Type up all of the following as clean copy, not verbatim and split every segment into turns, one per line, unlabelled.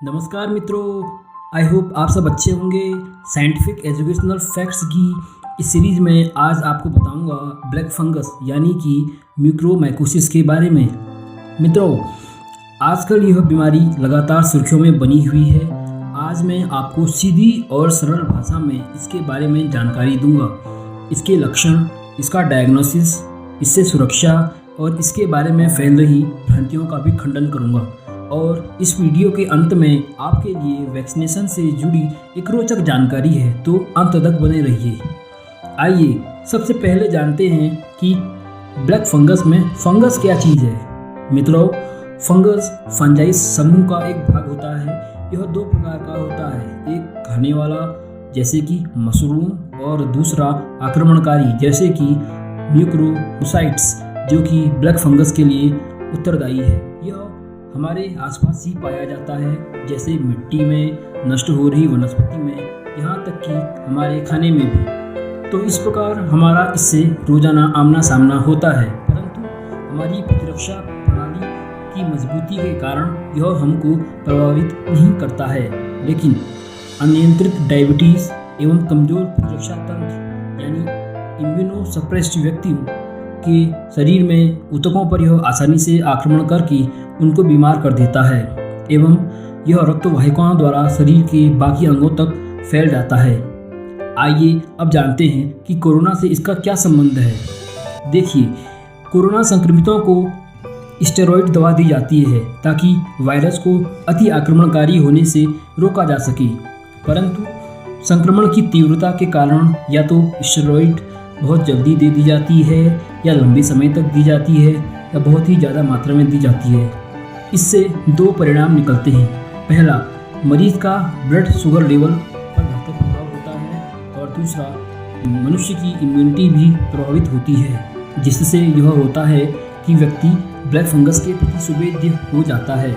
नमस्कार मित्रों, I hope आप सब अच्छे होंगे। साइंटिफिक एजुकेशनल फैक्ट्स की इस सीरीज़ में आज आपको बताऊंगा ब्लैक फंगस यानी कि म्यूकोरमाइकोसिस के बारे में। मित्रों, आजकल यह बीमारी लगातार सुर्खियों में बनी हुई है। आज मैं आपको सीधी और सरल भाषा में इसके बारे में जानकारी दूंगा, इसके लक्षण, इसका डायग्नोसिस, इससे सुरक्षा और इसके बारे में फैल रही भ्रांतियों का भी खंडन करूंगा। और इस वीडियो के अंत में आपके लिए वैक्सीनेशन से जुड़ी एक रोचक जानकारी है, तो अंत तक बने रहिए। आइए सबसे पहले जानते हैं कि ब्लैक फंगस में फंगस क्या चीज़ है। मित्रों, फंगस फंजाई समूह का एक भाग होता है। यह दो प्रकार का होता है, एक खाने वाला जैसे कि मशरूम और दूसरा आक्रमणकारी जैसे कि म्यूकोरोसाइट्स जो कि ब्लैक फंगस के लिए उत्तरदायी है। यह हमारे आसपास ही पाया जाता है, जैसे मिट्टी में, नष्ट हो रही वनस्पति में, यहाँ तक कि हमारे खाने में भी। तो इस प्रकार हमारा इससे रोजाना आमना सामना होता है, परंतु हमारी प्रतिरक्षा प्रणाली की मजबूती के कारण यह हमको प्रभावित नहीं करता है। लेकिन अनियंत्रित डायबिटीज एवं कमजोर प्रतिरक्षा तंत्र यानी इम्यूनोसप्रेस्ड व्यक्तियों के शरीर में ऊतकों पर यह आसानी से आक्रमण करके उनको बीमार कर देता है एवं यह रक्त वाहिकाओं द्वारा शरीर के बाकी अंगों तक फैल जाता है। आइए अब जानते हैं कि कोरोना से इसका क्या संबंध है। देखिए, कोरोना संक्रमितों को स्टेरॉइड दवा दी जाती है ताकि वायरस को अति आक्रमणकारी होने से रोका जा सके, परंतु संक्रमण की तीव्रता के कारण या तो स्टेरॉइड बहुत जल्दी दे दी जाती है या लंबे समय तक दी जाती है या बहुत ही ज़्यादा मात्रा में दी जाती है। इससे दो परिणाम निकलते हैं। पहला, मरीज का ब्लड शुगर लेवल पर घातक प्रभाव होता है और दूसरा, मनुष्य की इम्यूनिटी भी प्रभावित होती है, जिससे यह होता है कि व्यक्ति ब्लैक फंगस के प्रति संवेद्य हो जाता है।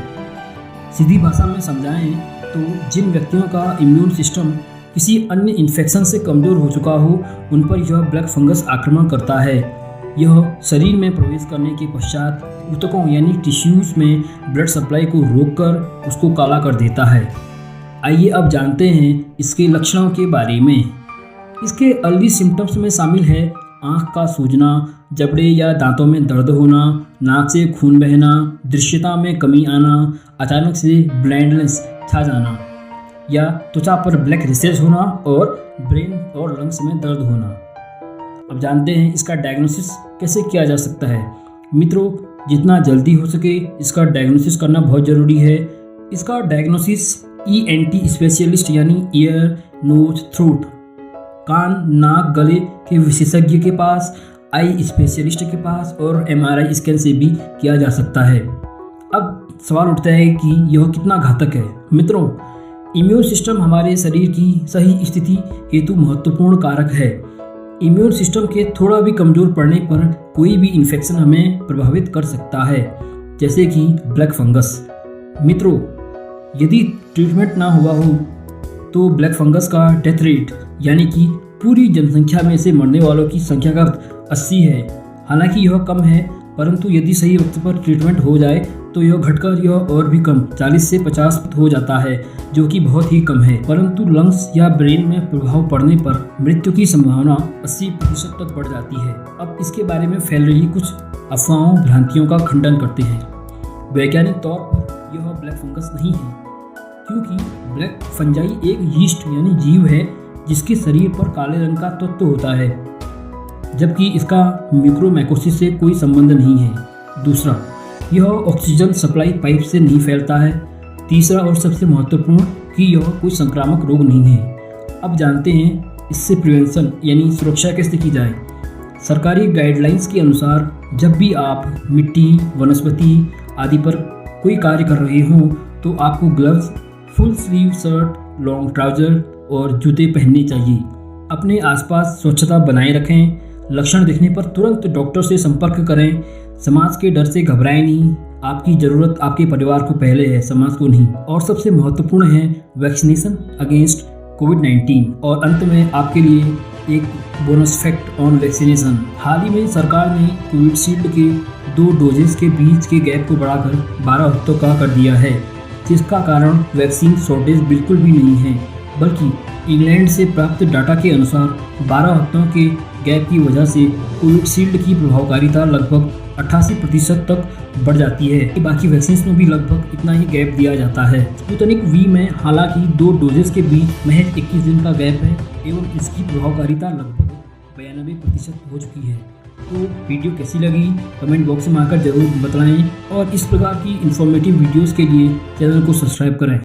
सीधी भाषा में समझाएं तो जिन व्यक्तियों का इम्यून सिस्टम किसी अन्य इन्फेक्शन से कमज़ोर हो चुका हो, उन पर यह ब्लैक फंगस आक्रमण करता है। यह शरीर में प्रवेश करने के पश्चात ऊतकों यानी टिश्यूज़ में ब्लड सप्लाई को रोककर उसको काला कर देता है। आइए अब जानते हैं इसके लक्षणों के बारे में। इसके अर्ली सिम्टम्स में शामिल है आँख का सूजना, जबड़े या दांतों में दर्द होना, नाक से खून बहना, दृश्यता में कमी आना, अचानक से ब्लाइंडनेस छा जाना या त्वचा पर ब्लैक रेशेज होना और ब्रेन और लंग्स में दर्द होना। अब जानते हैं इसका डायग्नोसिस कैसे किया जा सकता है। मित्रों, जितना जल्दी हो सके इसका डायग्नोसिस करना बहुत ज़रूरी है। इसका डायग्नोसिस ENT स्पेशलिस्ट यानी ईयर, नोज, थ्रोट, कान, नाक, गले के विशेषज्ञ के पास, आई स्पेशलिस्ट के पास और MRI स्कैन से भी किया जा सकता है। अब सवाल उठता है कि यह कितना घातक है। मित्रों, इम्यून सिस्टम हमारे शरीर की सही स्थिति हेतु महत्वपूर्ण कारक है। इम्यून सिस्टम के थोड़ा भी कमज़ोर पड़ने पर कोई भी इन्फेक्शन हमें प्रभावित कर सकता है, जैसे कि ब्लैक फंगस। मित्रों, यदि ट्रीटमेंट ना हुआ हो तो ब्लैक फंगस का डेथ रेट यानी कि पूरी जनसंख्या में से मरने वालों की संख्या का 80 है। हालांकि यह कम है, परंतु यदि सही वक्त पर ट्रीटमेंट हो जाए तो यह घटकर यह और भी कम 40 से 50 हो जाता है, जो कि बहुत ही कम है। परंतु लंग्स या ब्रेन में प्रभाव पड़ने पर मृत्यु की संभावना 80% तक बढ़ जाती है। अब इसके बारे में फैल रही कुछ अफवाहों, भ्रांतियों का खंडन करते हैं। वैज्ञानिक तौर पर यह ब्लैक फंगस नहीं है, क्योंकि ब्लैक फंजाई एक यीस्ट यानी जीव है जिसके शरीर पर काले रंग का तत्व होता है, जबकि इसका म्यूकोरमाइकोसिस से कोई संबंध नहीं है। दूसरा, यह ऑक्सीजन सप्लाई पाइप से नहीं फैलता है। तीसरा और सबसे महत्वपूर्ण कि यह कोई संक्रामक रोग नहीं है। अब जानते हैं इससे प्रिवेंशन यानी सुरक्षा कैसे की जाए। सरकारी गाइडलाइंस के अनुसार जब भी आप मिट्टी, वनस्पति आदि पर कोई कार्य कर रहे हों तो आपको gloves, full sleeve shirt, long trouser और जूते पहनने चाहिए। अपने आसपास स्वच्छता बनाए रखें। लक्षण दिखने पर तुरंत डॉक्टर से संपर्क करें। समाज के डर से घबराएं नहीं। आपकी ज़रूरत आपके परिवार को पहले है, समाज को नहीं। और सबसे महत्वपूर्ण है वैक्सीनेशन अगेंस्ट कोविड-19। और अंत में आपके लिए एक बोनस फैक्ट ऑन वैक्सीनेशन। हाल ही में सरकार ने कोविशील्ड के 2 डोजेस के बीच के गैप को बढ़ाकर 12 हफ्तों का कर दिया है। जिसका कारण वैक्सीन शॉर्टेज बिल्कुल भी नहीं है, बल्कि इंग्लैंड से प्राप्त डाटा के अनुसार 12 हफ्तों के गैप की वजह से कोविशील्ड की प्रभावकारिता लगभग 88% तक बढ़ जाती है। बाकी वैक्सीन में भी लगभग इतना ही गैप दिया जाता है। स्पुतनिक वी में हालांकि 2 डोजेस के बीच महज 21 दिन का गैप है एवं इसकी प्रभावकारिता लगभग 92% हो चुकी है। तो वीडियो कैसी लगी कमेंट बॉक्स में आकर जरूर बताएं और इस प्रकार की इन्फॉर्मेटिव वीडियोस के लिए चैनल को सब्सक्राइब करें।